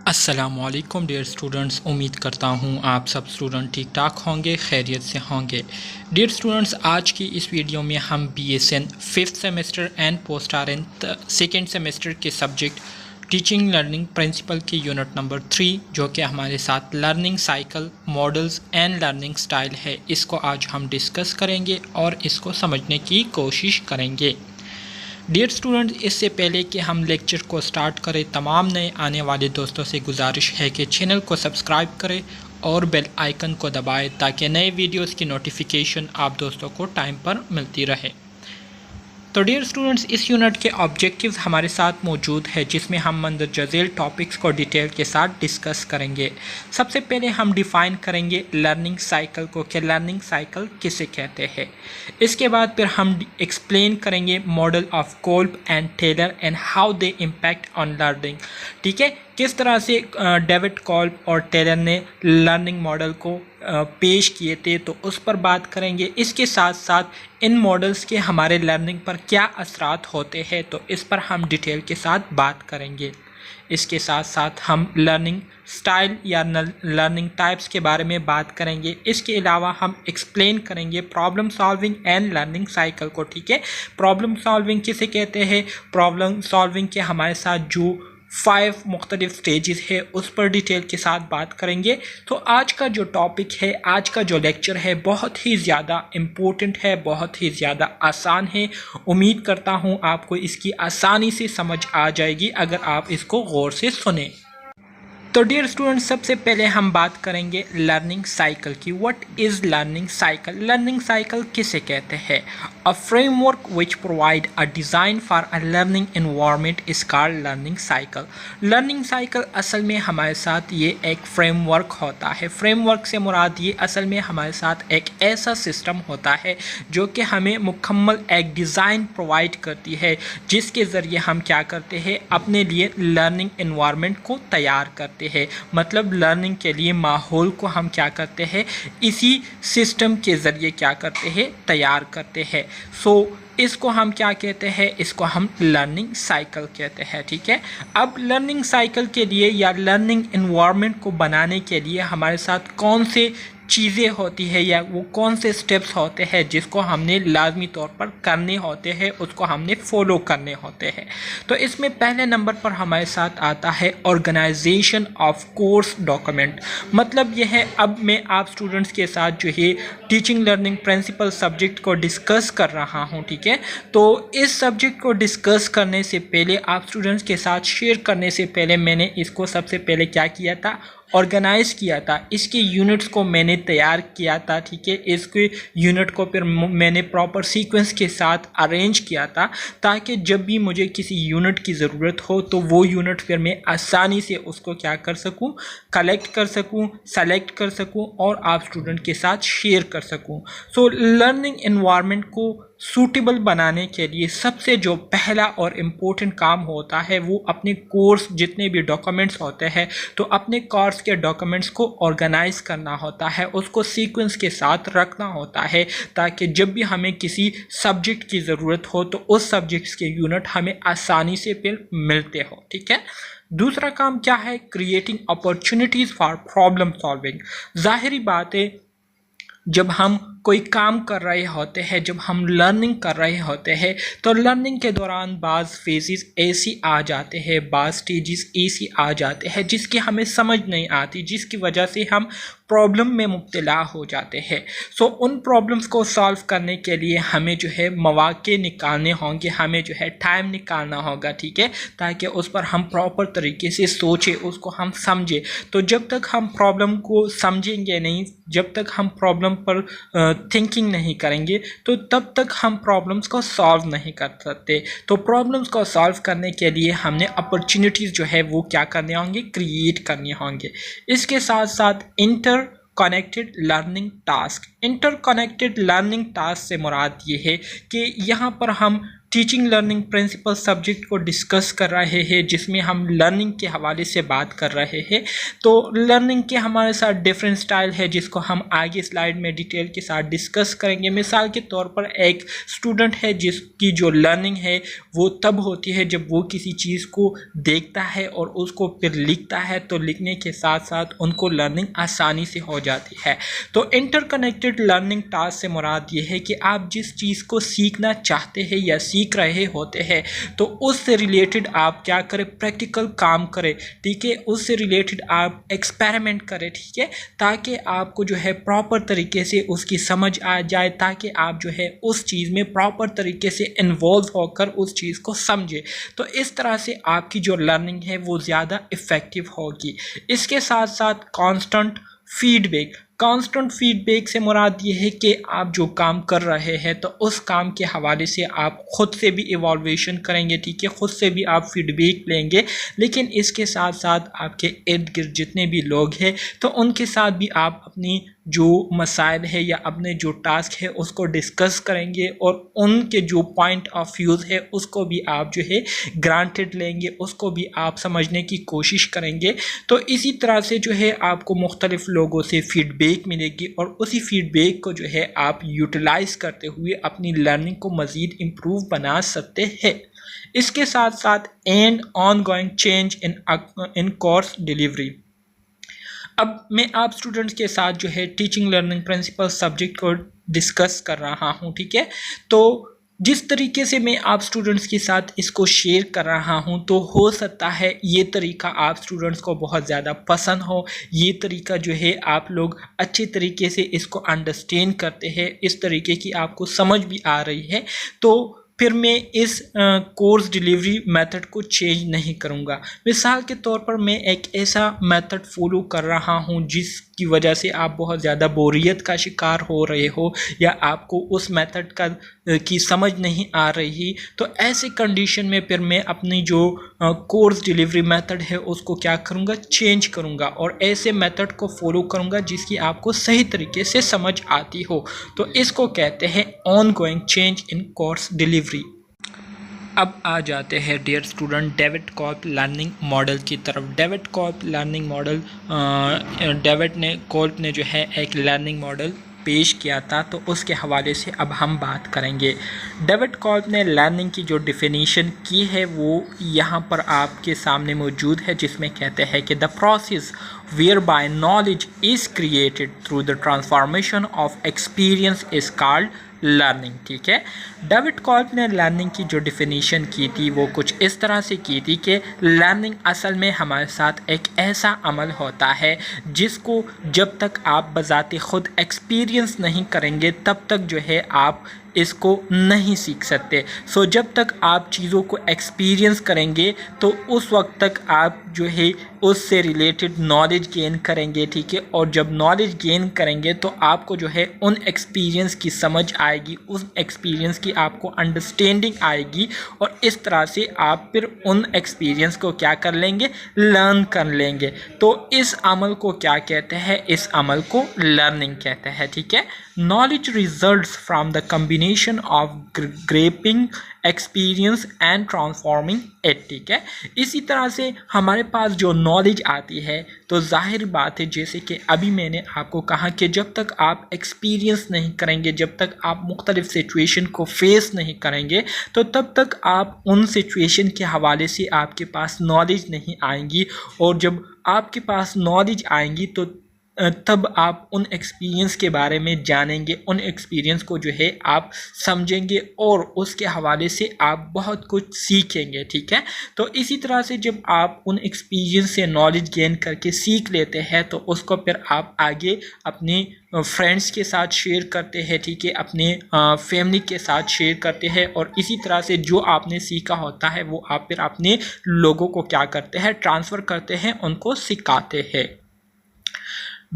अस्सलामुअलैकुम dear students, उम्मीद करता हूँ आप सब स्टूडेंट ठीक ठाक होंगे, खैरियत से होंगे। डियर स्टूडेंट्स, आज की इस वीडियो में हम BSN 5th semester and post RN 2nd semester के सब्जेक्ट टीचिंग लर्निंग प्रिंसिपल के यूनिट नंबर 3 जो कि हमारे साथ learning cycle models and learning style है, इसको आज हम डिस्कस करेंगे और इसको समझने की कोशिश करेंगे। डियर स्टूडेंट, इससे पहले कि हम लेक्चर को स्टार्ट करें, तमाम नए आने वाले दोस्तों से गुजारिश है कि चैनल को सब्सक्राइब करें और बेल आइकन को दबाएं ताकि नए वीडियोस की नोटिफिकेशन आप दोस्तों को टाइम पर मिलती रहे। तो डियर स्टूडेंट्स, इस यूनिट के ऑब्जेक्टिव्स हमारे साथ मौजूद है जिसमें हम मंदरजा झेल टॉपिक्स को डिटेल के साथ डिस्कस करेंगे। सबसे पहले हम डिफ़ाइन करेंगे लर्निंग साइकिल को कि लर्निंग साइकिल किसे कहते हैं। इसके बाद फिर हम एक्सप्लेन करेंगे model of Kolb and Taylor and how they impact on learning. ठीक है, किस तरह से डेविड कोल्ब और टेलर ने लर्निंग मॉडल को पेश किए थे, तो उस पर बात करेंगे। इसके साथ साथ इन मॉडल्स के हमारे लर्निंग पर क्या असरात होते हैं, तो इस पर हम डिटेल के साथ बात करेंगे। इसके साथ साथ हम लर्निंग स्टाइल या लर्निंग टाइप्स के बारे में बात करेंगे। इसके अलावा हम एक्सप्लेन करेंगे problem solving and learning cycle को। ठीक है, प्रॉब्लम सॉल्विंग किसे कहते हैं, प्रॉब्लम सॉल्विंग के हमारे साथ जो 5 मुख्तलिफ स्टेजेस है उस पर डिटेल के साथ बात करेंगे। तो आज का जो टॉपिक है, आज का जो लेक्चर है, बहुत ही ज़्यादा इम्पोर्टेंट है, बहुत ही ज़्यादा आसान है। उम्मीद करता हूँ आपको इसकी आसानी से समझ आ जाएगी अगर आप इसको गौर से सुने। तो डियर स्टूडेंट्स, सबसे पहले हम बात करेंगे लर्निंग साइकिल की। What is learning cycle? Learning cycle किसे कहते हैं? A framework which provide a design for a learning environment is called learning cycle. Learning cycle असल में हमारे साथ ये एक फ्रेमवर्क होता है। फ्रेमवर्क से मुराद ये असल में हमारे साथ एक ऐसा सिस्टम होता है जो कि हमें मुकम्मल एक डिज़ाइन प्रोवाइड करती है जिसके ज़रिए हम क्या करते हैं, अपने लिए लर्निंग एनवायरनमेंट को तैयार करते हैं। मतलब लर्निंग के लिए माहौल को हम क्या करते हैं, इसी सिस्टम के ज़रिए क्या करते हैं, तैयार करते हैं। इसको हम क्या कहते हैं, इसको हम लर्निंग साइकिल कहते हैं। ठीक है, अब लर्निंग साइकिल के लिए या लर्निंग एनवायरनमेंट को बनाने के लिए हमारे साथ कौन से चीज़ें होती है या वो कौन से स्टेप्स होते हैं जिसको हमने लाजमी तौर पर करने होते हैं, उसको हमने फॉलो करने होते हैं। तो इसमें पहले नंबर पर हमारे साथ आता है ऑर्गेनाइजेशन ऑफ कोर्स डॉक्यूमेंट। मतलब यह है, अब मैं आप स्टूडेंट्स के साथ जो है टीचिंग लर्निंग प्रिंसिपल सब्जेक्ट को डिस्कस कर रहा हूँ। ठीक है, तो इस सब्जेक्ट को डिस्कस करने से पहले, आप स्टूडेंट्स के साथ शेयर करने से पहले, मैंने इसको सबसे पहले क्या किया था, ऑर्गेनाइज़ किया था। इसके यूनिट्स को मैंने तैयार किया था। ठीक है, इसके यूनिट को फिर मैंने प्रॉपर सीक्वेंस के साथ अरेंज किया था ताकि जब भी मुझे किसी यूनिट की ज़रूरत हो तो वो यूनिट फिर मैं आसानी से उसको क्या कर सकूं, कलेक्ट कर सकूं, सेलेक्ट कर सकूं और आप स्टूडेंट के साथ शेयर कर सकूं। लर्निंग एनवायरनमेंट को सूटेबल बनाने के लिए सबसे जो पहला और इम्पोर्टेंट काम होता है वो अपने कोर्स जितने भी डॉक्यूमेंट्स होते हैं, तो अपने कोर्स के डॉक्यूमेंट्स को ऑर्गेनाइज करना होता है, उसको सीक्वेंस के साथ रखना होता है ताकि जब भी हमें किसी सब्जेक्ट की ज़रूरत हो तो उस सब्जेक्ट्स के यूनिट हमें आसानी से फिर मिलते हो। ठीक है, दूसरा काम क्या है, creating opportunities for problem solving. ज़ाहिरी बात है, जब हम कोई काम कर रहे होते हैं, जब हम लर्निंग कर रहे होते हैं, तो लर्निंग के दौरान बाज़ फेजेस ऐसी आ जाते हैं, बाज़ स्टेजेस ऐसी आ जाते हैं जिसकी हमें समझ नहीं आती, जिसकी वजह से हम प्रॉब्लम में मुब्तला हो जाते हैं। उन प्रॉब्लम्स को सॉल्व करने के लिए हमें जो है मौक़े निकालने होंगे, हमें जो है टाइम निकालना होगा। ठीक है, ताकि उस पर हम प्रॉपर तरीके से सोचें, उसको हम समझें। तो जब तक हम प्रॉब्लम को समझेंगे नहीं, जब तक हम प्रॉब्लम पर थिंकिंग नहीं करेंगे, तो तब तक हम प्रॉब्लम्स को सॉल्व नहीं कर सकते। तो प्रॉब्लम्स को सॉल्व करने के लिए हमने अपॉर्चुनिटीज़ जो है वो क्या करने होंगे, क्रिएट करने होंगे। इसके साथ साथ इंटरकनेक्टेड लर्निंग टास्क से मुराद ये है कि यहाँ पर हम टीचिंग लर्निंग प्रिंसिपल सब्जेक्ट को डिस्कस कर रहे हैं, जिसमें हम लर्निंग के हवाले से बात कर रहे हैं। तो लर्निंग के हमारे साथ डिफरेंट स्टाइल है, जिसको हम आगे स्लाइड में डिटेल के साथ डिस्कस करेंगे। मिसाल के तौर पर एक स्टूडेंट है जिसकी जो लर्निंग है वो तब होती है जब वो किसी चीज़ को देखता है और उसको फिर लिखता है, तो लिखने के साथ साथ उनको लर्निंग आसानी से हो जाती है। तो इंटरकनेक्टेड लर्निंग टास्क से मुराद ये है कि आप जिस चीज़ को सीखना चाहते हैं या सीख रहे होते हैं, तो उससे रिलेटेड आप क्या करें, प्रैक्टिकल काम करें, ठीक है। उससे रिलेटेड आप एक्सपेरिमेंट करें, ठीक है, ताकि आपको जो है प्रॉपर तरीके से उसकी समझ आ जाए, ताकि आप जो है उस चीज़ में प्रॉपर तरीके से इन्वॉल्व होकर उस चीज़ को समझें। तो इस तरह से आपकी जो लर्निंग है वो ज़्यादा इफ़ेक्टिव होगी। इसके साथ साथ कांस्टेंट फीडबैक से मुराद ये है कि आप जो काम कर रहे हैं तो उस काम के हवाले से आप ख़ुद से भी इवॉल्वेशन करेंगे, ठीक है, ख़ुद से भी आप फीडबैक लेंगे। लेकिन इसके साथ साथ आपके इर्द गिर्द जितने भी लोग हैं तो उनके साथ भी आप अपनी जो मसाइल है या अपने जो टास्क है उसको डिस्कस करेंगे और उनके जो पॉइंट ऑफ व्यूज़ है उसको भी आप जो है ग्रांटेड लेंगे, उसको भी आप समझने की कोशिश करेंगे। तो इसी तरह से जो है आपको मुख्तलिफ लोगों से फीडबैक मिलेगी और उसी फीडबैक को जो है आप यूटिलाइज़ करते हुए अपनी लर्निंग को मज़ीद इम्प्रूव बना सकते हैं। इसके साथ साथ and on going change in course delivery. अब मैं आप स्टूडेंट्स के साथ जो है टीचिंग लर्निंग प्रिंसिपल सब्जेक्ट को डिस्कस कर रहा हूँ, ठीक है। तो जिस तरीके से मैं आप स्टूडेंट्स के साथ इसको शेयर कर रहा हूँ, तो हो सकता है ये तरीका आप स्टूडेंट्स को बहुत ज़्यादा पसंद हो, ये तरीका जो है आप लोग अच्छे तरीके से इसको अंडरस्टैंड करते हैं, इस तरीके की आपको समझ भी आ रही है। तो फिर मैं इस कोर्स डिलीवरी मेथड को चेंज नहीं करूँगा। मिसाल के तौर पर मैं एक ऐसा मेथड फॉलो कर रहा हूँ जिसकी वजह से आप बहुत ज़्यादा बोरियत का शिकार हो रहे हो या आपको उस मेथड की समझ नहीं आ रही, तो ऐसे कंडीशन में फिर मैं अपनी जो कोर्स डिलीवरी मेथड है उसको क्या करूँगा, चेंज करूँगा और ऐसे मेथड को फॉलो करूँगा जिसकी आपको सही तरीके से समझ आती हो। तो इसको कहते हैं ongoing change in course delivery. अब आ जाते हैं dear student David Kolb learning model की तरफ। David Kolb learning model, Kolb ने जो है एक लर्निंग मॉडल पेश किया था, तो उसके हवाले से अब हम बात करेंगे। डेविड कॉल्ब ने लर्निंग की जो डिफिनीशन की है वो यहाँ पर आपके सामने मौजूद है, जिसमें कहते हैं कि the process whereby knowledge is created through the transformation of experience is called learning, ठीक है। डेविड कॉल्ब ने लर्निंग की जो डिफिनीशन की थी वो कुछ इस तरह से की थी कि लर्निंग असल में हमारे साथ एक ऐसा अमल होता है जिसको जब तक आप बज़ाते ख़ुद एक्सपीरियंस नहीं करेंगे तब तक जो है आप इसको नहीं सीख सकते। सो जब तक आप चीज़ों को एक्सपीरियंस करेंगे तो उस वक्त तक आप जो है उससे रिलेटेड नॉलेज गेन करेंगे, ठीक है। और जब नॉलेज गेन करेंगे तो आपको जो है उन एक्सपीरियंस की समझ आएगी, उस एक्सपीरियंस की आपको अंडरस्टैंडिंग आएगी और इस तरह से आप फिर उन एक्सपीरियंस को क्या कर लेंगे, लर्न कर लेंगे। तो इस अमल को क्या कहते हैं, इस अमल को लर्निंग कहते हैं, ठीक है। Knowledge results from the combination of grasping experience and transforming it, ठीक है। इसी तरह से हमारे पास जो नॉलेज आती है तो जाहिर बात है, जैसे कि अभी मैंने आपको कहा कि जब तक आप एक्सपीरियंस नहीं करेंगे, जब तक आप मुख्तलिफ सिचुएशन को फेस नहीं करेंगे, तो तब तक आप उन सिचुएशन के हवाले से आपके पास नॉलेज नहीं आएंगी। और जब आपके पास नॉलेज आएंगी तो तब आप उन एक्सपीरियंस के बारे में जानेंगे, उन एक्सपीरियंस को जो है आप समझेंगे और उसके हवाले से आप बहुत कुछ सीखेंगे, ठीक है। तो इसी तरह से जब आप उन एक्सपीरियंस से नॉलेज गेन करके सीख लेते हैं तो उसको फिर आप आगे अपने फ्रेंड्स के साथ शेयर करते हैं, ठीक है, अपने फैमिली के साथ शेयर करते हैं और इसी तरह से जो आपने सीखा होता है वो आप फिर अपने लोगों को क्या करते हैं, ट्रांसफ़र करते हैं, उनको सिखाते हैं।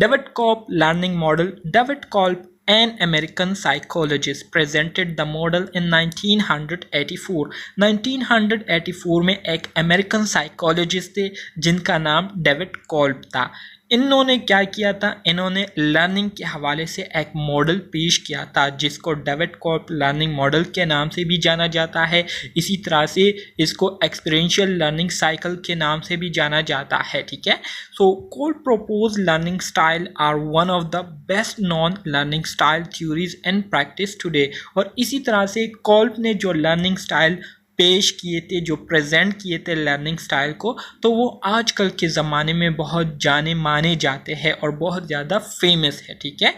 David Kolb learning model. David Kolb, an American psychologist, presented the model in 1984. 1984 में एक अमेरिकन साइकोलॉजिस्ट थे जिनका नाम डेविड कॉल्ब था। इन्होंने क्या किया था, इन्होंने लर्निंग के हवाले से एक मॉडल पेश किया था जिसको डेविड कोल्ब लर्निंग मॉडल के नाम से भी जाना जाता है। इसी तरह से इसको एक्सपीरियंशियल लर्निंग साइकिल के नाम से भी जाना जाता है, ठीक है। So Kolb propose learning style are one of the best known learning style theories and practice today. और इसी तरह से कोल्ब ने जो लर्निंग स्टाइल पेश किए थे, जो प्रेजेंट किए थे लर्निंग स्टाइल को, तो वो आजकल के ज़माने में बहुत जाने माने जाते हैं और बहुत ज़्यादा फेमस है, ठीक है।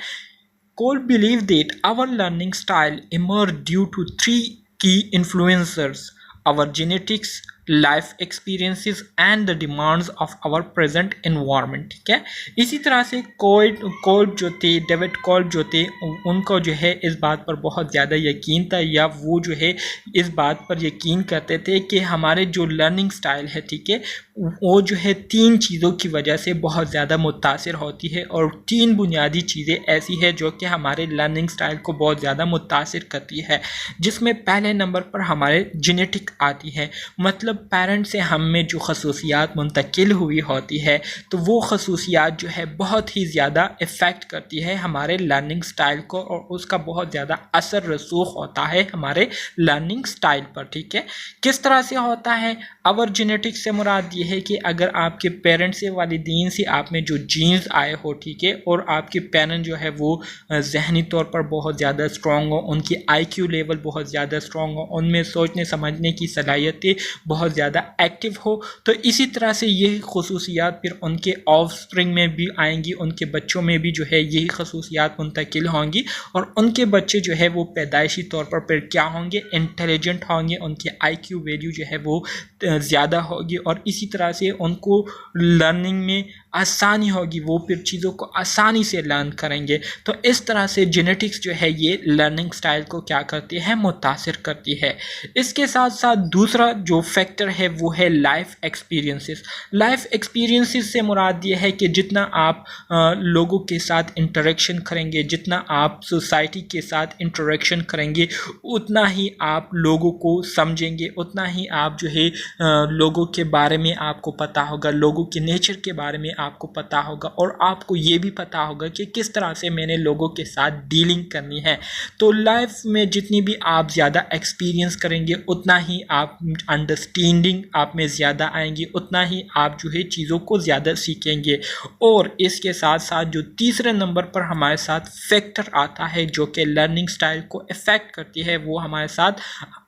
Cole believed that our learning style emerged due to three key influencers: our genetics, life experiences and the demands of our present environment, ठीक है। इसी तरह से कोल्ब जो थे, डेविड कोल्ब जो थे, उनको जो है इस बात पर बहुत ज़्यादा यकीन था, या वो जो है इस बात पर यकीन करते थे कि हमारे जो लर्निंग स्टाइल है, ठीक है, वो जो है तीन चीज़ों की वजह से बहुत ज़्यादा मुतासिर होती है। और तीन बुनियादी चीज़ें ऐसी है जो कि हमारे लर्निंग स्टाइल को बहुत ज़्यादा मुतासिर करती है, जिसमें पहले नंबर पर हमारे जेनेटिक आती है। मतलब पेरेंट्स से हम में जो खसूसियात मुंतकिल हुई होती है, तो वो खसूसियात जो है बहुत ही ज़्यादा इफ़ेक्ट करती है हमारे लर्निंग स्टाइल को, और उसका बहुत ज़्यादा असर रसूख होता है हमारे लर्निंग स्टाइल पर, ठीक है। किस तरह से होता है? अवर जेनेटिक्स से मुराद ये है कि अगर आपके पेरेंट्स से, वालिदैन से आप में जो जीन्स आए हो, ठीक है, और आपके पेरेंट जो है वो जहनी तौर पर बहुत ज़्यादा स्ट्रॉन्ग हो, उनकी IQ लेवल बहुत ज़्यादा स्ट्रॉन्ग हो, उनमें सोचने समझने की सलाहियतें बहुत ज़्यादा एक्टिव हो, तो इसी तरह से यही खसूसियात फिर उनके ऑफस्प्रिंग में भी आएंगी, उनके बच्चों में भी जो है यही खसूसियात मुंतकिल होंगी, और उनके बच्चे जो है वो पैदाइशी तौर पर फिर क्या होंगे? इंटेलिजेंट होंगे, उनकी IQ वैल्यू जो है वो ज़्यादा होगी, और इसी तरह से उनको लर्निंग में आसानी होगी, वो फिर चीज़ों को आसानी से लर्न करेंगे। तो इस तरह से जेनेटिक्स जो है ये लर्निंग स्टाइल को क्या करती है? मुतासिर करती है। इसके साथ साथ दूसरा जो फैक्टर है वो है लाइफ एक्सपीरियंसेस। लाइफ एक्सपीरियंसेस से मुराद ये है कि जितना आप लोगों के साथ इंटरेक्शन करेंगे, जितना आप सोसाइटी के साथ इंटरेक्शन करेंगे, उतना ही आप लोगों को समझेंगे, उतना ही आप जो है लोगों के बारे में आपको पता होगा, लोगों के नेचर के बारे में आपको पता होगा, और आपको ये भी पता होगा कि किस तरह से मैंने लोगों के साथ डीलिंग करनी है। तो लाइफ में जितनी भी आप ज़्यादा एक्सपीरियंस करेंगे, उतना ही आप अंडरस्टैंडिंग आप में ज़्यादा आएंगी, उतना ही आप जो है चीज़ों को ज़्यादा सीखेंगे। और इसके साथ साथ जो तीसरे नंबर पर हमारे साथ फैक्टर आता है जो कि लर्निंग स्टाइल को इफ़ेक्ट करती है, वो हमारे साथ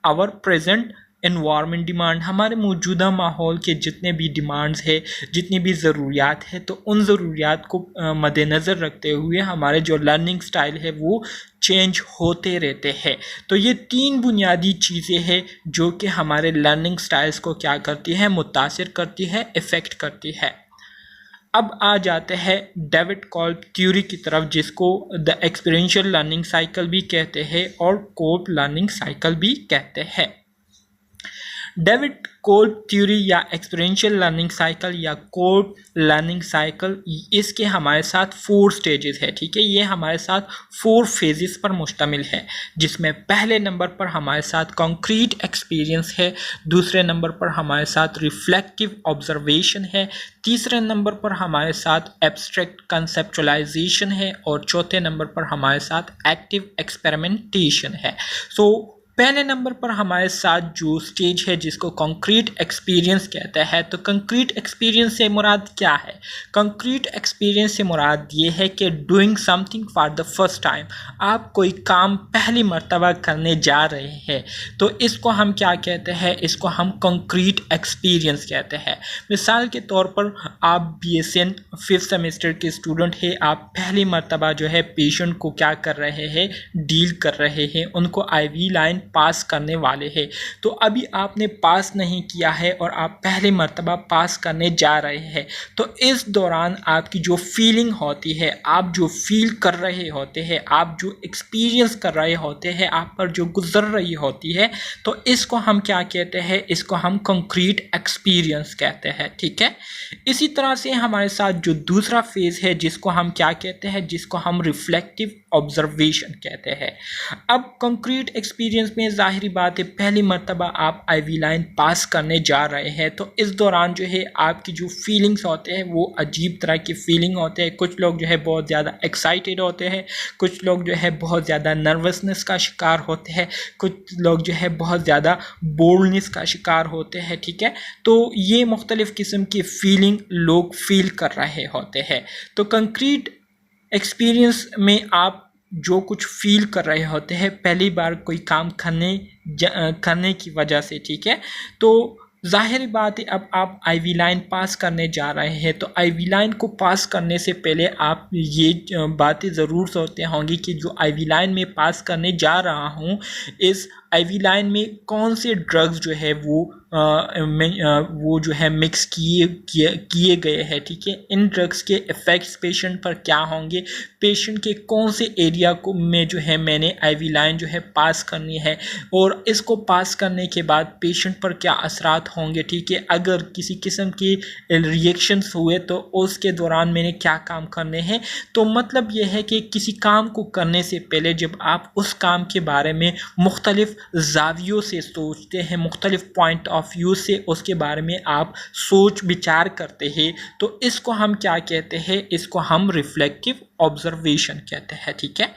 आवर प्रेजेंट एनवायरनमेंट डिमांड, हमारे मौजूदा माहौल के जितने भी डिमांड्स है, जितनी भी ज़रूरियात है, तो उन ज़रूरियात को मद्देनज़र रखते हुए हमारे जो लर्निंग स्टाइल है वो चेंज होते रहते हैं। तो ये तीन बुनियादी चीज़ें हैं जो कि हमारे लर्निंग स्टाइल्स को क्या करती है? मुतासिर करती है, इफ़ेक्ट करती है। अब आ जाते हैं डेविड कोल्ब थ्योरी की तरफ, जिसको द एक्सपीरियंशियल लर्निंग साइकिल भी कहते हैं और कोल्ब लर्निंग साइकिल भी कहते हैं। डेविड कोल्ब थ्योरी या एक्सपीरियंशियल लर्निंग साइकिल या कोल्ब लर्निंग साइकिल, इसके हमारे साथ 4 स्टेजेस है, ठीक है। ये हमारे साथ 4 फेजेस पर मुश्तमिल है, जिसमें पहले नंबर पर हमारे साथ कॉन्क्रीट एक्सपीरियंस है, दूसरे नंबर पर हमारे साथ रिफ्लेक्टिव ऑब्जर्वेशन है, तीसरे नंबर पर हमारे साथ एब्स्ट्रैक्ट कंसेप्चुअलाइजेशन है, और चौथे नंबर पर हमारे साथ एक्टिव एक्सपेरिमेंटेशन है। सो पहले नंबर पर हमारे साथ जो स्टेज है जिसको कंक्रीट एक्सपीरियंस कहते हैं, तो कंक्रीट एक्सपीरियंस से मुराद क्या है? कंक्रीट एक्सपीरियंस से मुराद ये है कि doing something for the first time, आप कोई काम पहली मर्तबा करने जा रहे हैं, तो इसको हम क्या कहते हैं? इसको हम कंक्रीट एक्सपीरियंस कहते हैं। मिसाल के तौर पर आप BSN 5th सेमेस्टर के स्टूडेंट हैं, आप पहली मर्तबा जो है पेशेंट को क्या कर रहे हैं? डील कर रहे हैं, उनको IV लाइन पास करने वाले हैं। तो अभी आपने पास नहीं किया है और आप पहली मर्तबा पास करने जा रहे हैं, तो इस दौरान आपकी जो फीलिंग होती है, आप जो फील कर रहे होते हैं, आप जो एक्सपीरियंस कर रहे होते हैं, आप पर जो गुजर रही होती है, तो इसको हम क्या कहते हैं? इसको हम कंक्रीट एक्सपीरियंस कहते हैं, ठीक है। इसी तरह से हमारे साथ जो दूसरा फेज़ है जिसको हम क्या कहते हैं? जिसको हम रिफ्लेक्टिव ऑब्जर्वेशन कहते हैं। अब कंक्रीट एक्सपीरियंस में ज़ाहिरी बात है पहली मर्तबा आप आईवी लाइन पास करने जा रहे हैं, तो इस दौरान जो है आपकी जो फीलिंग्स होते हैं वो अजीब तरह की फीलिंग होते हैं। कुछ लोग जो है बहुत ज़्यादा एक्साइटेड होते हैं, कुछ लोग जो है बहुत ज़्यादा नर्वसनेस का शिकार होते हैं, कुछ लोग जो है बहुत ज़्यादा बोल्डनेस का शिकार होते हैं। ठीक है, तो ये मुख्तलिफ़ किस्म की फीलिंग लोग फील कर रहे होते हैं। तो कंक्रीट एक्सपीरियंस में आप जो कुछ फील कर रहे होते हैं पहली बार कोई काम करने की वजह से, ठीक है, तो ज़ाहिर बात है अब आप आईवी लाइन पास करने जा रहे हैं, तो आईवी लाइन को पास करने से पहले आप ये बातें ज़रूर सोचते होंगे कि जो आईवी लाइन में पास करने जा रहा हूँ, इस आईवी लाइन में कौन से ड्रग्स जो है वो जो है मिक्स किए गए हैं। ठीक है, इन ड्रग्स के इफ़ेक्ट्स पेशेंट पर क्या होंगे, पेशेंट के कौन से एरिया को में जो है मैंने आईवी लाइन जो है पास करनी है, और इसको पास करने के बाद पेशेंट पर क्या असरात होंगे। ठीक है, अगर किसी किस्म की रिएक्शंस हुए तो उसके दौरान मैंने क्या काम करने हैं। तो मतलब यह है कि किसी काम को करने से पहले जब आप उस काम के बारे में मुख्तलिफ ज़ावियों से सोचते हैं, मुख्तलिफ पॉइंट ऑफ व्यू से उसके बारे में आप सोच विचार करते हैं, तो इसको हम क्या कहते हैं, इसको हम रिफ्लेक्टिव ऑब्जर्वेशन कहते हैं। ठीक है,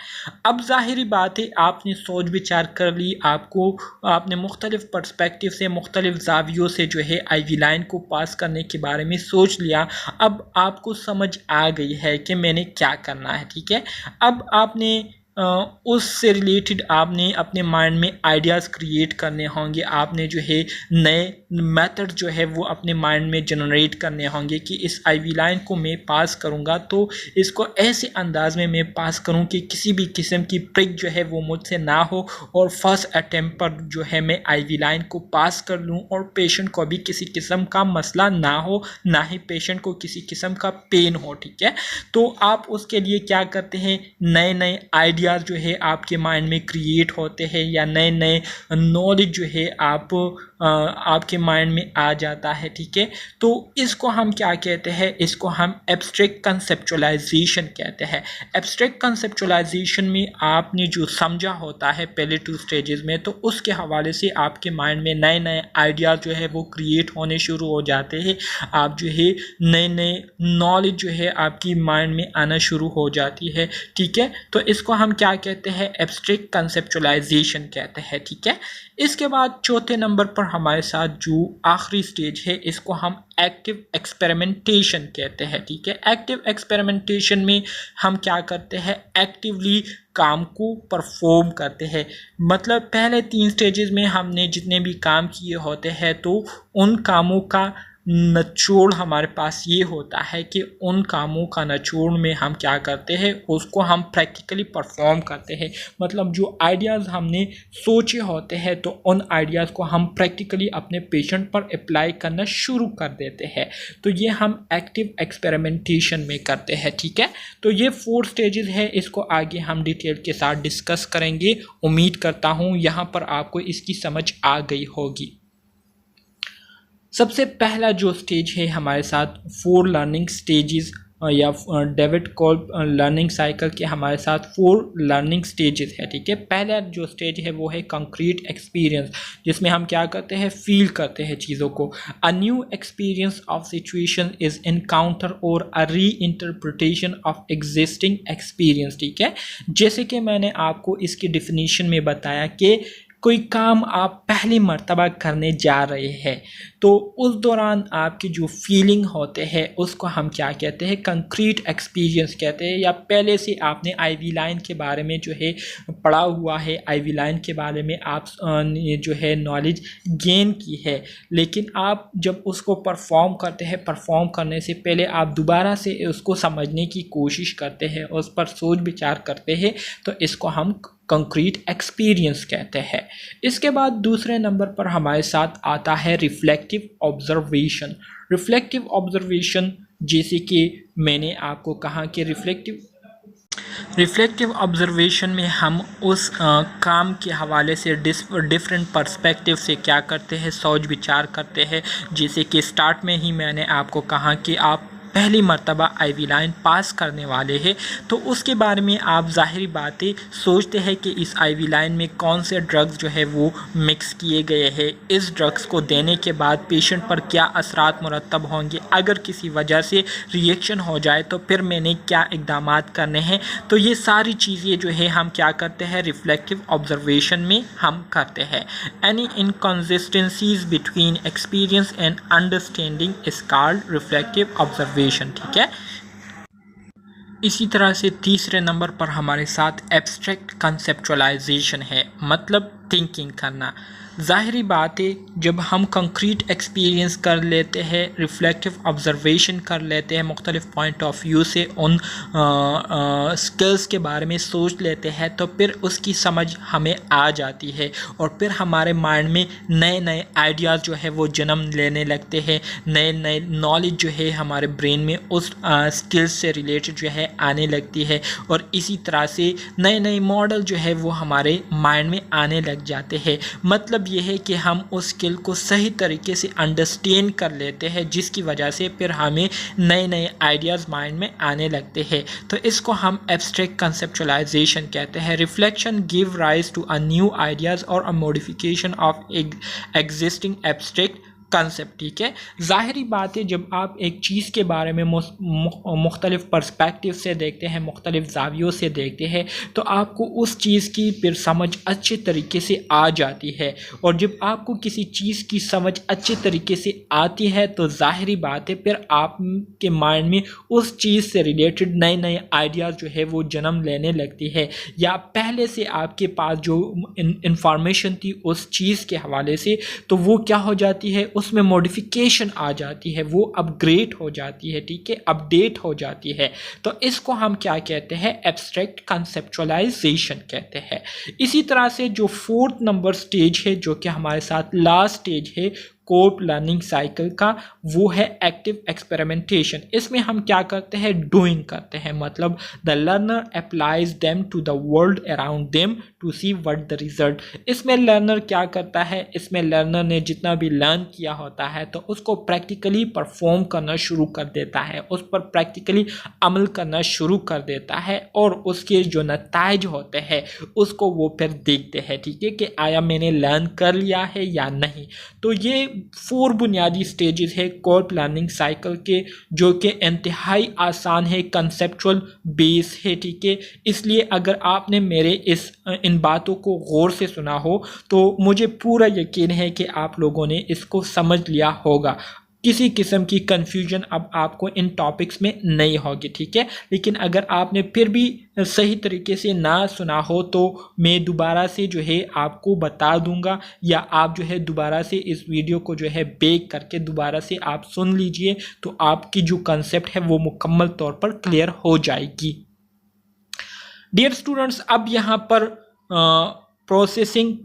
अब जाहिरी बात है आपने सोच विचार कर ली, आपने मुख्तलिफ पर्सपेक्टिव से, मुख्तलिफ ज़ावियों से जो है आईवी लाइन को पास करने के बारे में सोच लिया। अब आपको समझ आ गई है कि मैंने क्या करना है। ठीक है, अब आपने उससे रिलेटेड आपने अपने माइंड में आइडियाज़ क्रिएट करने होंगे, आपने जो है नए मेथड जो है वो अपने माइंड में जनरेट करने होंगे कि इस आईवी लाइन को मैं पास करूँगा तो इसको ऐसे अंदाज में मैं पास करूँ कि किसी भी किस्म की प्रिक जो है वो मुझसे ना हो, और फर्स्ट अटैम्प्ट पर जो है मैं आईवी लाइन को पास कर लूँ, और पेशेंट को भी किसी किस्म का मसला ना हो, ना ही पेशेंट को किसी किस्म का पेन हो। ठीक है, तो आप उसके लिए क्या करते हैं, नए नए आइडिया जो है आपके माइंड में क्रिएट होते हैं, या नए नए नॉलेज जो है आपके माइंड में आ जाता है। ठीक है, तो इसको हम क्या कहते हैं, इसको हम एब्स्ट्रैक्ट कंसेप्चुअलाइजेशन कहते हैं। एब्स्ट्रैक्ट कंसेप्चुअलाइजेशन में आपने जो समझा होता है पहले 2 स्टेजेस में, तो उसके हवाले से आपके माइंड में नए नए आइडियाज़ जो है वो क्रिएट होने शुरू हो जाते हैं। आप जो है नए नए नॉलेज जो है आपकी माइंड में आना शुरू हो जाती है। ठीक है, तो इसको हम क्या कहते हैं, एब्स्ट्रैक्ट कंसेप्चुअलाइजेशन कहते हैं। ठीक है, इसके बाद चौथे नंबर पर हमारे साथ जो आखिरी स्टेज है, इसको हम एक्टिव एक्सपेरिमेंटेशन कहते हैं। ठीक है, एक्टिव एक्सपेरिमेंटेशन में हम क्या करते हैं, एक्टिवली काम को परफॉर्म करते हैं। मतलब पहले 3 स्टेजेस में हमने जितने भी काम किए होते हैं, तो उन कामों का निचोड़ हमारे पास ये होता है कि उन कामों का निचोड़ में हम क्या करते हैं, उसको हम प्रैक्टिकली परफॉर्म करते हैं। मतलब जो आइडियाज़ हमने सोचे होते हैं, तो उन आइडियाज़ को हम प्रैक्टिकली अपने पेशेंट पर अप्लाई करना शुरू कर देते हैं। तो ये हम एक्टिव एक्सपेरिमेंटेशन में करते हैं। ठीक है, तो ये 4 स्टेजेस है, इसको आगे हम डिटेल के साथ डिस्कस करेंगे। उम्मीद करता हूँ यहाँ पर आपको इसकी समझ आ गई होगी। सबसे पहला जो स्टेज है हमारे साथ 4 लर्निंग स्टेजेस या डेविड कोल्ब लर्निंग साइकिल के हमारे साथ 4 लर्निंग स्टेजेस है। ठीक है, पहला जो स्टेज है वो है कंक्रीट एक्सपीरियंस, जिसमें हम क्या करते हैं, फील करते हैं चीज़ों को। A new experience of situation is encounter और अ री इंटरप्रिटेशन ऑफ एग्जिस्टिंग एक्सपीरियंस। ठीक है, जैसे कि मैंने आपको इसकी डिफिनीशन में बताया कि कोई काम आप पहली मर्तबा करने जा रहे हैं, तो उस दौरान आपकी जो फीलिंग होते हैं उसको हम क्या कहते हैं, कंक्रीट एक्सपीरियंस कहते हैं। या पहले से आपने आईवी लाइन के बारे में जो है पढ़ा हुआ है, आईवी लाइन के बारे में आप जो है नॉलेज गेन की है, लेकिन आप जब उसको परफॉर्म करते हैं, परफॉर्म करने से पहले आप दोबारा से उसको समझने की कोशिश करते हैं, उस पर सोच विचार करते हैं, तो इसको हम कंक्रीट एक्सपीरियंस कहते हैं। इसके बाद दूसरे नंबर पर हमारे साथ आता है रिफ्लेक्टिव ऑब्जर्वेशन। रिफ्लेक्टिव ऑब्जर्वेशन, जैसे कि मैंने आपको कहा कि रिफ्लेक्टिव ऑब्जर्वेशन में हम उस काम के हवाले से डिफरेंट पर्सपेक्टिव से क्या करते हैं, सोच विचार करते हैं। जैसे कि स्टार्ट में ही मैंने आपको कहा कि आप पहली मर्तबा आईवी लाइन पास करने वाले हैं, तो उसके बारे में आप ज़ाहिरी बातें सोचते हैं कि इस आईवी लाइन में कौन से ड्रग्स जो है वो मिक्स किए गए हैं, इस ड्रग्स को देने के बाद पेशेंट पर क्या असरात मुरतब होंगे, अगर किसी वजह से रिएक्शन हो जाए तो फिर मैंने क्या इक़दाम करने हैं। तो ये सारी चीज़ें जो है हम क्या करते हैं, रिफ्लेक्टिव ऑब्जर्वेशन में हम करते हैं। Any inconsistencies between experience and understanding is called reflective observation. ठीक है। इसी तरह से तीसरे नंबर पर हमारे साथ एब्स्ट्रैक्ट कंसेप्चुअलाइजेशन है, मतलब थिंकिंग करना। ज़ाहिरी बात है, जब हम कंक्रीट एक्सपीरियंस कर लेते हैं, रिफ्लेक्टिव ऑब्जर्वेशन कर लेते हैं, मुख्तलिफ पॉइंट ऑफ व्यू से उन स्किल्स के बारे में सोच लेते हैं, तो फिर उसकी समझ हमें आ जाती है और फिर हमारे माइंड में नए नए आइडियाज़ जो है वो जन्म लेने लगते हैं, नए नए नॉलेज जो है हमारे ब्रेन में उस स्किल्स से रिलेटेड जो है आने लगती है, और इसी तरह से नए नए मॉडल जो है वो हमारे माइंड में आने लग जाते हैं। मतलब ये है कि हम उस स्किल को सही तरीके से अंडरस्टैंड कर लेते हैं, जिसकी वजह से फिर हमें नए नए आइडियाज़ माइंड में आने लगते हैं। तो इसको हम एब्स्ट्रैक्ट कंसेप्चुअलाइजेशन कहते हैं। Reflection give rise to a new ideas और a modification of existing abstract concept. ठीक है। ज़ाहिरी बात है, जब आप एक चीज़ के बारे में मुख्तलिफ पर्सपेक्टिव से देखते हैं, मुख्तलिफ ज़ावियों से देखते हैं, तो आपको उस चीज़ की फिर समझ अच्छे तरीके से आ जाती है। और जब आपको किसी चीज़ की समझ अच्छे तरीके से आती है, तो ज़ाहिरी बात है फिर आपके माइंड में उस चीज़ से रिलेटेड नए नए आइडियाज़ जो है वो जन्म लेने लगती है, या पहले से आपके पास जो इंफॉर्मेशन थी उस चीज़ के हवाले से, तो वो क्या हो जाती है, उसमें मॉडिफिकेशन आ जाती है, वो अपग्रेड हो जाती है। ठीक है, अपडेट हो जाती है। तो इसको हम क्या कहते हैं, एब्स्ट्रैक्ट कंसेप्चुअलाइजेशन कहते हैं। इसी तरह से जो फोर्थ नंबर स्टेज है, जो कि हमारे साथ लास्ट स्टेज है कोर्प लर्निंग साइकिल का, वो है एक्टिव एक्सपेरिमेंटेशन। इसमें हम क्या करते हैं, डूइंग करते हैं, मतलब the learner applies them to the world around them to see what the result. इसमें लर्नर क्या करता है, इसमें लर्नर ने जितना भी लर्न किया होता है तो उसको प्रैक्टिकली परफॉर्म करना शुरू कर देता है, उस पर प्रैक्टिकली अमल करना शुरू कर देता है, और उसके जो नताइज होते हैं उसको वो फिर देखते हैं। ठीक है, कि आया मैंने लर्न कर लिया है या नहीं। तो ये 4 बुनियादी स्टेजेस है कोर प्लानिंग साइकिल के, जो कि इंतहाई आसान है, कंसेप्चुअल बेस है। ठीक है, इसलिए अगर आपने मेरे इन बातों को गौर से सुना हो तो मुझे पूरा यकीन है कि आप लोगों ने इसको समझ लिया होगा। किसी किस्म की कंफ्यूजन अब आपको इन टॉपिक्स में नहीं होगी। ठीक है, लेकिन अगर आपने फिर भी सही तरीके से ना सुना हो तो मैं दोबारा से जो है आपको बता दूंगा, या आप जो है दोबारा से इस वीडियो को जो है बैक करके दोबारा से आप सुन लीजिए, तो आपकी जो कंसेप्ट है वो मुकम्मल तौर पर क्लियर हो जाएगी। डियर स्टूडेंट्स, अब यहाँ पर प्रोसेसिंग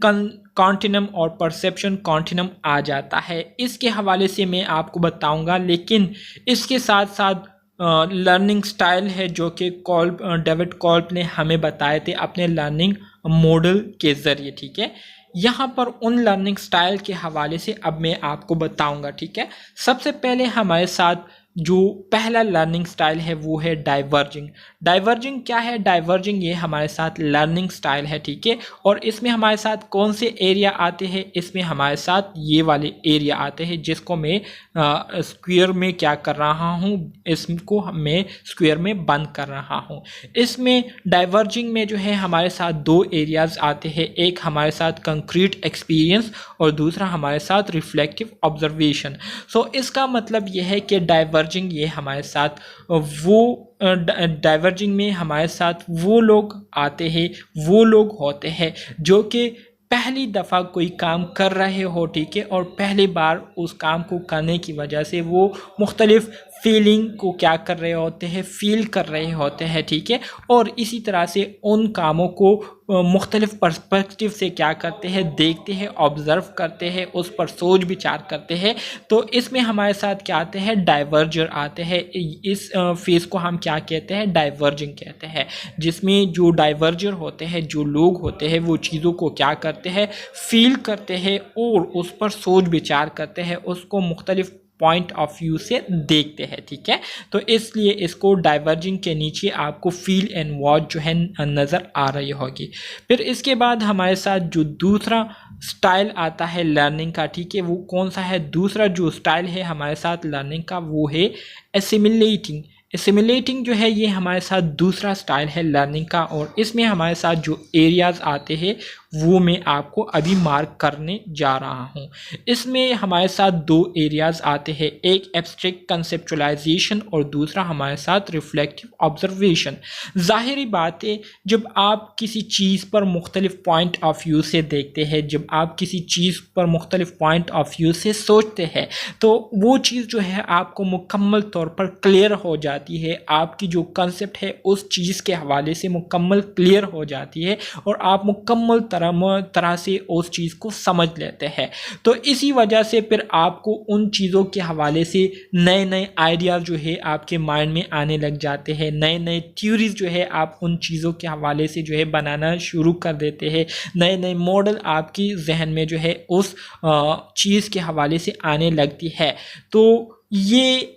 कॉन्टिनम और परसेप्शन कॉन्टिनम आ जाता है। इसके हवाले से मैं आपको बताऊंगा, लेकिन इसके साथ साथ लर्निंग स्टाइल है जो कि डेविड कॉल्प ने हमें बताए थे अपने लर्निंग मॉडल के ज़रिए। ठीक है, यहाँ पर उन लर्निंग स्टाइल के हवाले से अब मैं आपको बताऊंगा। ठीक है, सबसे पहले हमारे साथ जो पहला लर्निंग स्टाइल है वो है डाइवर्जिंग। डाइवर्जिंग क्या है, डाइवर्जिंग ये हमारे साथ लर्निंग स्टाइल है। ठीक है, और इसमें हमारे साथ कौन से एरिया आते हैं, इसमें हमारे साथ ये वाले एरिया आते हैं जिसको मैं स्क्वायर में क्या कर रहा हूँ, इसको मैं स्क्वायर में बंद कर रहा हूँ। इसमें डाइवर्जिंग में जो है हमारे साथ 2 एरियाज़ आते हैं, एक हमारे साथ कंक्रीट एक्सपीरियंस और दूसरा हमारे साथ रिफ्लेक्टिव ऑब्जर्वेशन। सो इसका मतलब यह है कि डाइवर्जिंग ये हमारे साथ वो डाइवर्जिंग में हमारे साथ वो लोग आते हैं, वो लोग होते हैं जो कि पहली दफ़ा कोई काम कर रहे हो। ठीक है, और पहली बार उस काम को करने की वजह से वो मुख्तलिफ फीलिंग को क्या कर रहे होते हैं, फील कर रहे होते हैं। ठीक है, और इसी तरह से उन कामों को मुख्तलिफ पर्सपेक्टिव से क्या करते हैं, देखते हैं, ऑब्ज़र्व करते हैं, उस पर सोच विचार करते हैं। तो इसमें हमारे साथ क्या आते हैं, डाइवर्जर आते हैं। इस फेज़ को हम क्या कहते हैं, डाइवर्जिंग कहते हैं, जिसमें जो डाइवर्जर होते हैं, जो लोग होते हैं, वो चीज़ों को क्या करते हैं, फील करते हैं और उस पर सोच विचार करते हैं, उसको मुख्तलिफ पॉइंट ऑफ व्यू से देखते हैं, ठीक है। तो इसलिए इसको डाइवर्जिंग के नीचे आपको फील एंड वॉच जो है नज़र आ रही होगी। फिर इसके बाद हमारे साथ जो दूसरा स्टाइल आता है लर्निंग का, ठीक है, वो कौन सा है? दूसरा जो स्टाइल है हमारे साथ लर्निंग का वो है एसिमिलेटिंग। एसिमिलेटिंग जो है ये हमारे साथ दूसरा स्टाइल है लर्निंग का, और इसमें हमारे साथ जो एरियाज़ आते हैं वो मैं आपको अभी मार्क करने जा रहा हूँ। इसमें हमारे साथ दो एरियाज़ आते हैं, एक एब्स्ट्रैक्ट कंसेप्चुलाइजेशन और दूसरा हमारे साथ रिफ्लेक्टिव ऑब्जर्वेशन। ज़ाहिरी बात है, जब आप किसी चीज़ पर मुख्तलिफ पॉइंट ऑफ व्यू से देखते हैं, जब आप किसी चीज़ पर मुख्तलिफ पॉइंट ऑफ व्यू से सोचते हैं, तो वो चीज़ जो है आपको मुकम्मल तौर पर क्लियर हो जाती है। आपकी जो कंसेप्ट है उस चीज़ के हवाले से मुकम्मल क्लियर हो जाती है और आप मुकम्मल तरह से उस चीज़ को समझ लेते हैं। तो इसी वजह से फिर आपको उन चीज़ों के हवाले से नए नए आइडियाज़ जो है आपके माइंड में आने लग जाते हैं, नए नए थ्योरीज जो है आप उन चीज़ों के हवाले से जो है बनाना शुरू कर देते हैं, नए नए मॉडल आपकी जहन में जो है उस चीज़ के हवाले से आने लगती है। तो ये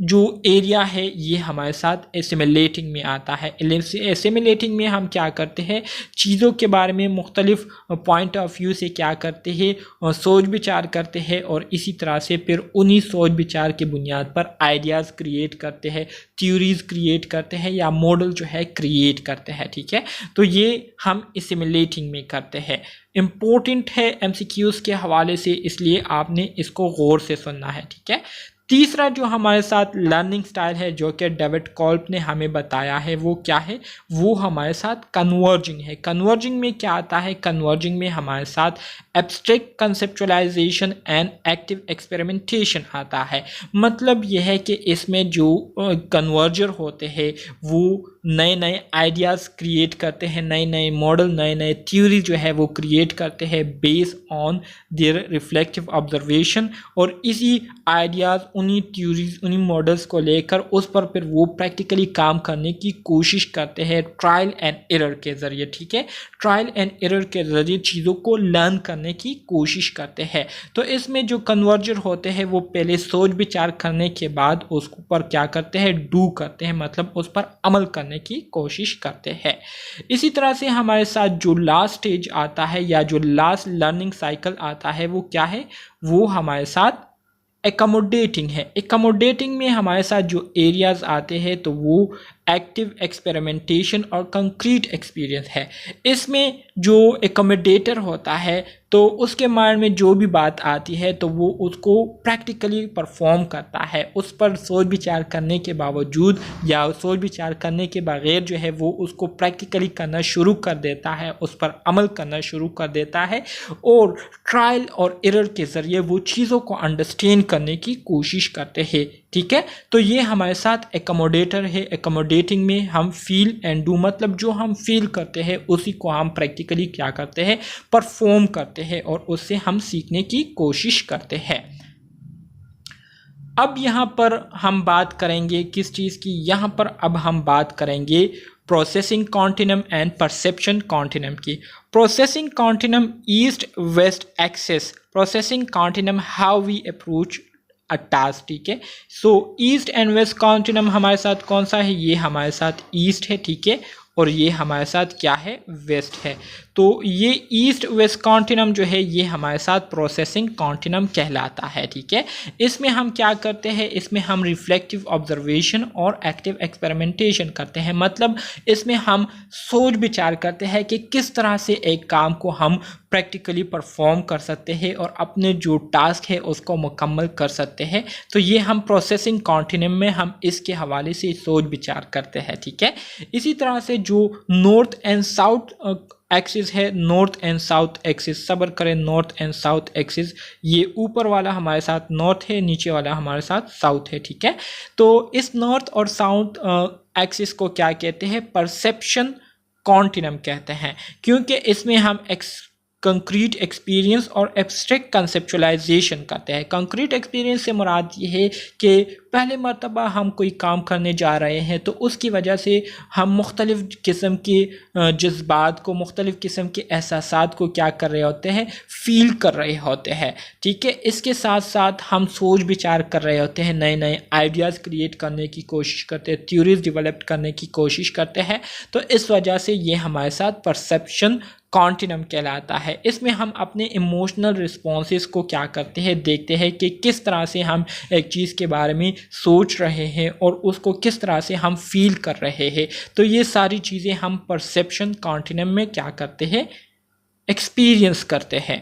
जो एरिया है ये हमारे साथ एसिमिलेटिंग में आता है। एसिमिलेटिंग में हम क्या करते हैं, चीज़ों के बारे में मुख्तलिफ पॉइंट ऑफ व्यू से क्या करते हैं, सोच विचार करते हैं, और इसी तरह से फिर उन्हीं सोच विचार के बुनियाद पर आइडियाज़ क्रिएट करते हैं, थ्योरीज़ क्रिएट करते हैं या मॉडल जो है क्रिएट करते हैं, ठीक है। तो ये हम एसिमिलेटिंग में करते हैं। इम्पोर्टेंट है MCQs के हवाले से, इसलिए आपने इसको गौर से सुनना है, ठीक है। तीसरा जो हमारे साथ लर्निंग स्टाइल है जो कि डेविड कॉल्प ने हमें बताया है वो क्या है, वो हमारे साथ कन्वर्जिंग है। कन्वर्जिंग में क्या आता है? कन्वर्जिंग में हमारे साथ abstract conceptualization and active experimentation आता है। मतलब यह है कि इसमें जो कन्वर्जर होते हैं वो नए नए आइडियाज़ क्रिएट करते हैं, नए नए मॉडल, नए नए थ्योरी जो है वो क्रिएट करते हैं based on their reflective observation, और इसी आइडियाज़, उन्हीं थ्योरीज, उन्हीं मॉडल्स को लेकर उस पर फिर वो प्रैक्टिकली काम करने की कोशिश करते हैं ट्रायल एंड एरर के ज़रिए, ठीक है। ट्रायल एंड एरर के ज़रिए चीज़ों को लर्न करने की कोशिश करते हैं। तो इसमें जो कन्वर्जर होते हैं वो पहले सोच विचार करने के बाद उस पर क्या करते हैं, डू करते हैं, मतलब उस पर अमल करने की कोशिश करते हैं। इसी तरह से हमारे साथ जो लास्ट स्टेज आता है या जो लास्ट लर्निंग साइकिल आता है वो क्या है, वो हमारे साथ एकोमोडेटिंग है। एकोमोडेटिंग में हमारे साथ जो एरियाज़ आते हैं तो वो एक्टिव एक्सपेरिमेंटेशन और कंक्रीट एक्सपीरियंस है। इसमें जो एकोमोडेटर होता है तो उसके माइंड में जो भी बात आती है तो वो उसको प्रैक्टिकली परफॉर्म करता है, उस पर सोच विचार करने के बावजूद या सोच विचार करने के बगैर जो है वो उसको प्रैक्टिकली करना शुरू कर देता है, उस पर अमल करना शुरू कर देता है, और ट्रायल और एरर के ज़रिए वो चीज़ों को अंडरस्टैंड करने की कोशिश करते हैं, ठीक है। तो ये हमारे साथ एकोमोडेटर है। एकोमोडेटिंग में हम फील एंड डू, मतलब जो हम फील करते हैं उसी को हम प्रैक्टिकली क्या करते हैं, परफॉर्म करते हैं, और उससे हम सीखने की कोशिश करते हैं। अब यहाँ पर हम बात करेंगे किस चीज़ की, यहाँ पर अब हम बात करेंगे processing continuum and perception continuum की। Processing continuum east west axis, processing continuum how we approach a task, ठीक है। So east and west continuum हमारे साथ कौन सा है, ये हमारे साथ ईस्ट है, ठीक है, और ये हमारे साथ क्या है, वेस्ट है। तो ये ईस्ट वेस्ट कॉन्टिनम जो है ये हमारे साथ प्रोसेसिंग कॉन्टिनम कहलाता है, ठीक है। इसमें हम क्या करते हैं, इसमें हम रिफ्लेक्टिव ऑब्जर्वेशन और एक्टिव एक्सपेरिमेंटेशन करते हैं। मतलब इसमें हम सोच विचार करते हैं कि किस तरह से एक काम को हम प्रैक्टिकली परफॉर्म कर सकते हैं और अपने जो टास्क है उसको मुकम्मल कर सकते हैं। तो ये हम प्रोसेसिंग कॉन्टिनम में हम इसके हवाले से सोच विचार करते हैं, ठीक है। इसी तरह से जो नॉर्थ एंड साउथ एक्सिस है, नॉर्थ एंड साउथ एक्सिस, सब्र करें, नॉर्थ एंड साउथ एक्सिस, ये ऊपर वाला हमारे साथ नॉर्थ है, नीचे वाला हमारे साथ साउथ है, ठीक है। तो इस नॉर्थ और साउथ एक्सिस को क्या कहते हैं, परसेप्शन कॉन्टिनम कहते हैं, क्योंकि इसमें हम कंक्रीट एक्सपीरियंस और एब्स्ट्रैक्ट कंसेप्चुलाइजेशन करते हैं। कंक्रीट एक्सपीरियंस से मुराद ये है कि पहले मरतबा हम कोई काम करने जा रहे हैं तो उसकी वजह से हम मुख्तलिफ़ किस्म के जज्बात को, मुख्तलिफ़ किस्म के एहसासात को क्या कर रहे होते हैं, फ़ील कर रहे होते हैं। ठीक है, इसके साथ साथ हम सोच विचार कर रहे होते हैं, नए नए आइडियाज़ क्रिएट करने की कोशिश करते हैं, थ्योरीज डेवलप करने की कोशिश करते हैं। तो इस वजह से ये हमारे साथ परसेप्शन कॉन्टिनम कहलाता है। इसमें हम अपने इमोशनल रिस्पॉन्सेस को क्या करते हैं, देखते हैं कि किस तरह से हम एक चीज़ के बारे में सोच रहे हैं और उसको किस तरह से हम फील कर रहे हैं। तो ये सारी चीज़ें हम परसेप्शन कॉन्टिनम में क्या करते हैं, एक्सपीरियंस करते हैं।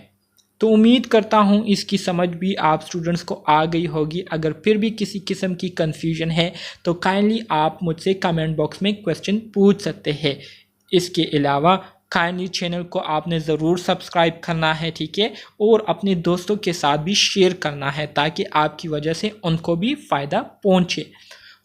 तो उम्मीद करता हूँ इसकी समझ भी आप स्टूडेंट्स को आ गई होगी। अगर फिर भी किसी किस्म की कन्फ्यूजन है तो काइंडली आप मुझसे कमेंट बॉक्स में क्वेश्चन पूछ सकते हैं। इसके अलावा काइंडली चैनल को आपने ज़रूर सब्सक्राइब करना है, ठीक है, और अपने दोस्तों के साथ भी शेयर करना है ताकि आपकी वजह से उनको भी फ़ायदा पहुँचे।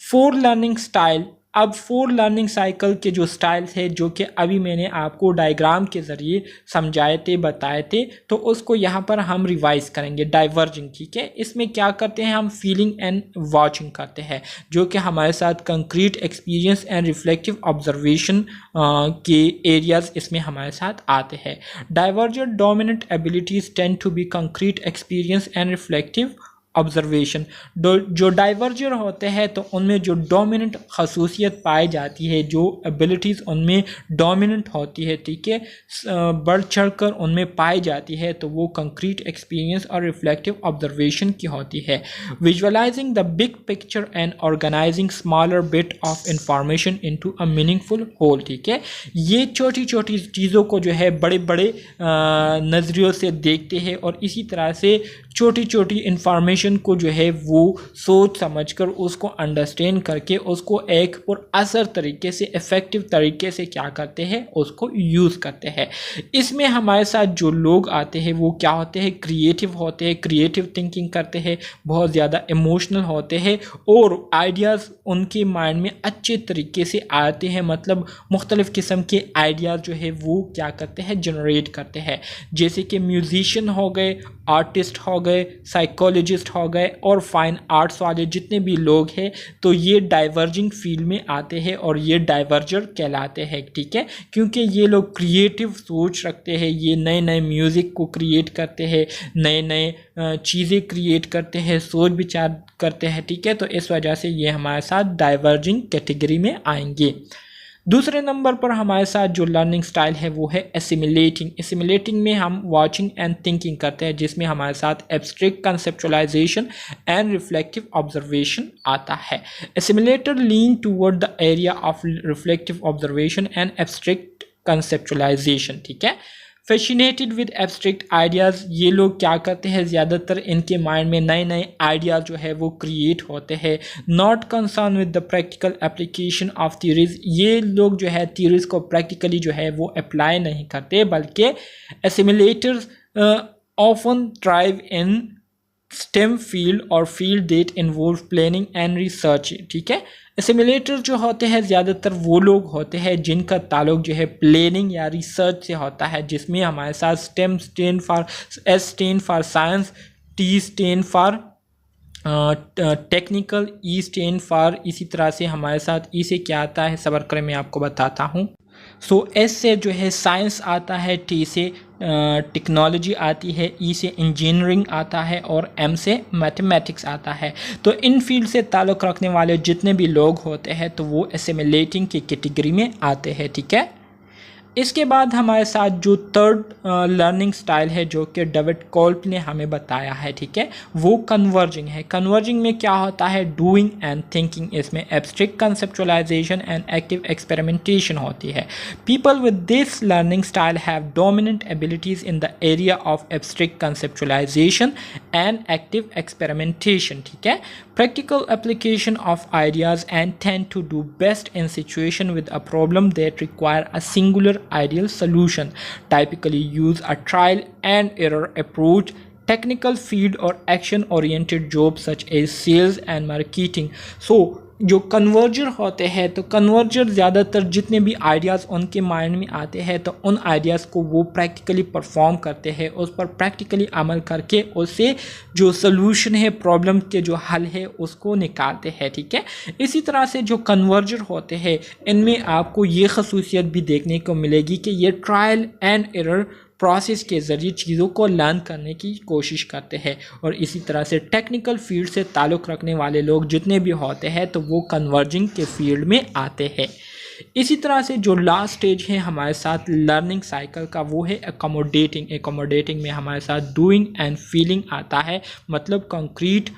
4 लर्निंग स्टाइल। अब 4 लर्निंग साइकिल के जो स्टाइल थे, जो कि अभी मैंने आपको डायग्राम के ज़रिए समझाए थे, बताए थे, तो उसको यहाँ पर हम रिवाइज करेंगे। डाइवर्जिंग, ठीक है, इसमें क्या करते हैं हम, फीलिंग एंड वॉचिंग करते हैं, जो कि हमारे साथ concrete experience and reflective observation के एरियाज़ इसमें हमारे साथ आते हैं। Diverger dominant abilities tend to be concrete experience and reflective observation. जो डाइवर्जर होते हैं तो उनमें जो डोमिनेंट खसूसियत पाई जाती है, जो एबिलिटीज़ उनमें डोमिनेंट होती है, ठीक है, बढ़ चढ़ कर उनमें पाई जाती है, तो वो कंक्रीट एक्सपीरियंस और रिफ्लेक्टिव ऑब्जर्वेशन की होती है। Visualising the big picture and organising smaller bit of information into a meaningful whole, ठीक है, ये छोटी छोटी चीज़ों को जो है बड़े बड़े नज़रियों से देखते हैं और इसी तरह से छोटी छोटी इंफॉर्मेशन को जो है वो सोच समझकर उसको अंडरस्टैंड करके उसको एक पुरअसर तरीके से, इफ़ेक्टिव तरीके से क्या करते हैं, उसको यूज़ करते हैं। इसमें हमारे साथ जो लोग आते हैं वो क्या होते हैं, क्रिएटिव होते हैं, क्रिएटिव थिंकिंग करते हैं, बहुत ज़्यादा इमोशनल होते हैं और आइडियाज़ उनके माइंड में अच्छे तरीके से आते हैं, मतलब मुख्तलिफ़ किस्म के आइडियाज़ जो है वो क्या करते हैं, जनरेट करते हैं। जैसे कि म्यूजिशियन हो गए, आर्टिस्ट हो गए, साइकोलॉजिस्ट हो गए और फाइन आर्ट्स वाले जितने भी लोग हैं, तो ये डाइवर्जिंग फील्ड में आते हैं और ये डाइवर्जर कहलाते हैं, ठीक है, क्योंकि ये लोग क्रिएटिव सोच रखते हैं, ये नए नए म्यूज़िक को क्रिएट करते हैं, नए नए चीज़ें क्रिएट करते हैं, सोच विचार करते हैं, ठीक है, तो इस वजह से ये हमारे साथ डाइवर्जिंग कैटेगरी में आएंगे। दूसरे नंबर पर हमारे साथ जो लर्निंग स्टाइल है वो है एसिमिलेटिंग। एसिमिलेटिंग में हम वॉचिंग एंड थिंकिंग करते हैं, जिसमें हमारे साथ abstract conceptualization and reflective observation आता है। Assimilator lean toward the area of reflective observation and abstract conceptualization, ठीक है। फैसिनेटेड विद एब्स्ट्रैक्ट आइडियाज़, ये लोग क्या करते हैं, ज़्यादातर इनके माइंड में नए नए आइडियाज़ जो है वो क्रिएट होते हैं। Not concern with the practical application of theories, ये लोग जो है थ्योरीज को प्रैक्टिकली जो है वो अप्लाई नहीं करते, बल्कि assimilators often thrive in STEM field और field that involve planning and research, ठीक है। एसिमिलेटर जो होते हैं ज़्यादातर वो लोग होते हैं जिनका ताल्लुक जो है प्लानिंग या रिसर्च से होता है, जिसमें हमारे साथ stem stand for, S stand for science, T stand for technical, E stand for, इसी तरह से हमारे साथ ई से क्या आता है, सबर करें मैं आपको बताता हूँ। सो एस से जो है साइंस आता है, टी से टेक्नोलॉजी आती है, ई से इंजीनियरिंग आता है और एम से मैथमेटिक्स आता है। तो इन फील्ड से ताल्लुक़ रखने वाले जितने भी लोग होते हैं तो वो एसिमिलेटिंग की कैटेगरी में आते हैं, ठीक है। इसके बाद हमारे साथ जो थर्ड लर्निंग स्टाइल है जो कि डेविड कोल्ब ने हमें बताया है, ठीक है, वो कन्वर्जिंग है। कन्वर्जिंग में क्या होता है, डूइंग एंड थिंकिंग, इसमें abstract conceptualization and active experimentation होती है। People with this learning style have dominant abilities in the area of abstract conceptualization and active experimentation, ठीक है, practical application of ideas and tend to do best in situation with a problem that require a singular ideal solution, typically use a trial and error approach, technical field or action oriented jobs such as sales and marketing. So जो कन्वर्जर होते हैं, तो कन्वर्जर ज़्यादातर जितने भी ideas उनके mind में आते हैं तो उन आइडियाज़ को वो प्रैक्टिकली परफॉर्म करते हैं, उस पर प्रैक्टिकली अमल करके उससे जो सलूशन है, प्रॉब्लम के जो हल है उसको निकालते हैं। ठीक है, इसी तरह से जो कन्वर्जर होते हैं इनमें आपको ये खसूसियत भी देखने को मिलेगी कि ये ट्रायल एंड एरर प्रोसेस के ज़रिए चीज़ों को लर्न करने की कोशिश करते हैं। और इसी तरह से टेक्निकल फील्ड से ताल्लुक़ रखने वाले लोग जितने भी होते हैं तो वो कन्वर्जिंग के फील्ड में आते हैं। इसी तरह से जो लास्ट स्टेज है हमारे साथ लर्निंग साइकिल का, वो है एकोमोडेटिंग। एकोमोडेटिंग में हमारे साथ डूइंग एंड फीलिंग आता है, मतलब concrete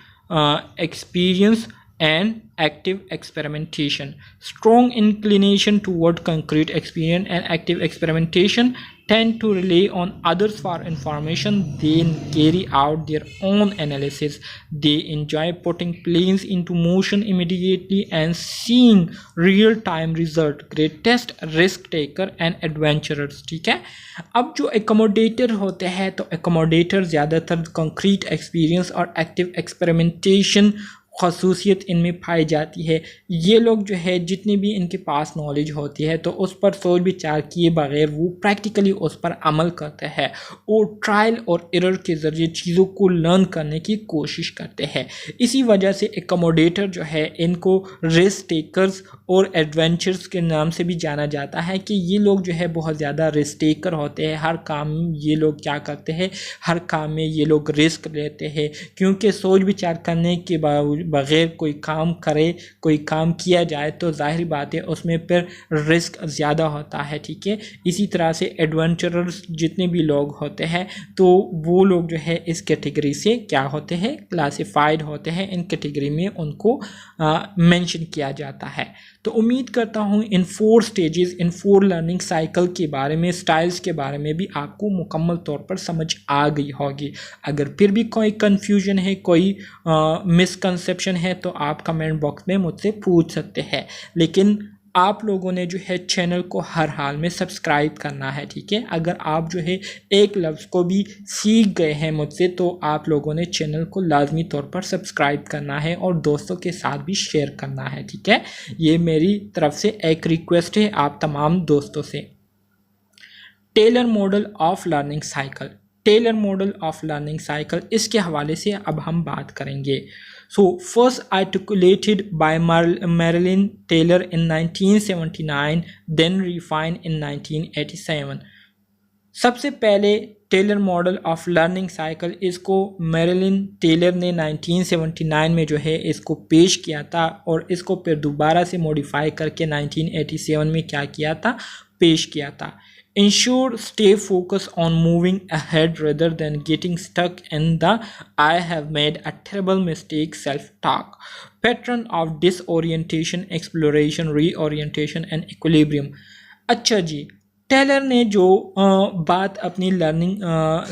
experience and active experimentation. Strong inclination toward concrete experience and active experimentation tend to rely on others for information, then carry out their own analysis. They enjoy putting plans into motion immediately and seeing real-time result. Greatest risk taker and adventurers. ठीक है, अब जो accommodator होते हैं तो accommodator ज़्यादातर concrete experience और active experimentation खसूसियत इनमें पाई जाती है। ये लोग जो है जितनी भी इनके पास नॉलेज होती है तो उस पर सोच विचार किए बगैर वो प्रैक्टिकली उस पर अमल करते हैं और ट्रायल और एरर के ज़रिए चीज़ों को लर्न करने की कोशिश करते हैं। इसी वजह से एकमोडेटर जो है इनको रिस्क टेकर्स और एडवेंचर्स के नाम से भी जाना जाता है कि ये लोग जो है बहुत ज़्यादा रिस्क टेकर होते हैं। हर काम ये लोग क्या करते हैं, हर काम में ये लोग रिस्क लेते हैं, क्योंकि सोच विचार करने के बग़ैर कोई काम करे, कोई काम किया जाए तो ज़ाहिर बात है उसमें फिर रिस्क ज़्यादा होता है। ठीक है, इसी तरह से एडवेंचरर्स जितने भी लोग होते हैं तो वो लोग जो है इस कैटेगरी से क्या होते हैं, क्लासिफाइड होते हैं। इन कैटेगरी में उनको मेंशन किया जाता है। तो उम्मीद करता हूँ इन 4 स्टेजेस, इन 4 लर्निंग साइकिल के बारे में, स्टाइल्स के बारे में भी आपको मुकम्मल तौर पर समझ आ गई होगी। अगर फिर भी कोई कन्फ्यूजन है, कोई मिसकंसेप्शन है तो आप कमेंट बॉक्स में मुझसे पूछ सकते हैं। लेकिन आप लोगों ने जो है चैनल को हर हाल में सब्सक्राइब करना है। ठीक है, अगर आप जो है एक लफ्ज़ को भी सीख गए हैं मुझसे तो आप लोगों ने चैनल को लाजमी तौर पर सब्सक्राइब करना है और दोस्तों के साथ भी शेयर करना है। ठीक है, ये मेरी तरफ से एक रिक्वेस्ट है आप तमाम दोस्तों से। Taylor model of learning cycle, Taylor model of learning cycle, इसके हवाले से अब हम बात करेंगे। So first articulated by Marilyn Taylor in 1979, then refined in 1987. सबसे पहले Taylor model of learning cycle, इसको मेरिलिन टेलर ने 1979 में जो है इसको पेश किया था और इसको फिर दोबारा से मॉडिफाई करके 1987 में क्या किया था, पेश किया था। Ensure stay focused on moving ahead rather than getting stuck in the I have made a terrible mistake self-talk. Pattern of disorientation, exploration, reorientation and equilibrium. अच्छा जी, टेलर ने जो बात अपनी लर्निंग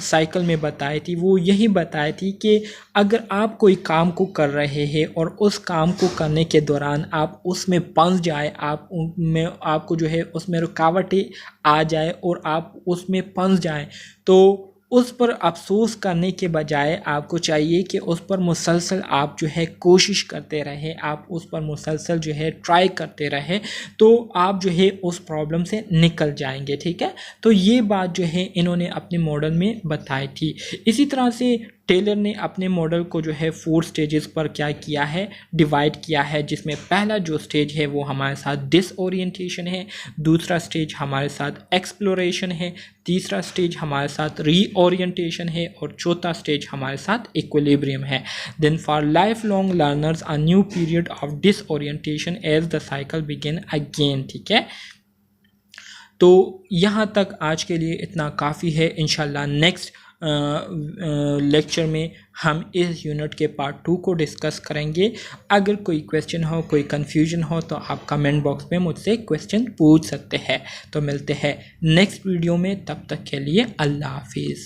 साइकिल में बताई थी वो यही बताई थी कि अगर आप कोई काम को कर रहे हैं और उस काम को करने के दौरान आप उसमें फंस जाए, आपको जो है उसमें रुकावटें आ जाए और आप उसमें फंस जाएं, तो उस पर अफसोस करने के बजाय आपको चाहिए कि उस पर मुसलसल आप जो है कोशिश करते रहें, आप उस पर मुसलसल जो है ट्राई करते रहें, तो आप जो है उस प्रॉब्लम से निकल जाएंगे। ठीक है, तो ये बात जो है इन्होंने अपने मॉडल में बताई थी। इसी तरह से टेलर ने अपने मॉडल को जो है 4 स्टेजेस पर क्या किया है, डिवाइड किया है, जिसमें पहला जो स्टेज है वो हमारे साथ डिसओरिएंटेशन है, दूसरा स्टेज हमारे साथ एक्सप्लोरेशन है, तीसरा स्टेज हमारे साथ रीओरिएंटेशन है और चौथा स्टेज हमारे साथ इक्विलिब्रियम है। Then for life long learners a new period of disorientation as the cycle begin again. ठीक है, तो यहाँ तक आज के लिए इतना काफ़ी है। इंशाल्लाह नेक्स्ट लेक्चर में हम इस यूनिट के पार्ट 2 को डिस्कस करेंगे। अगर कोई क्वेश्चन हो, कोई कन्फ्यूजन हो तो आप कमेंट बॉक्स में मुझसे क्वेश्चन पूछ सकते हैं। तो मिलते हैं नेक्स्ट वीडियो में, तब तक के लिए अल्लाह हाफिज़।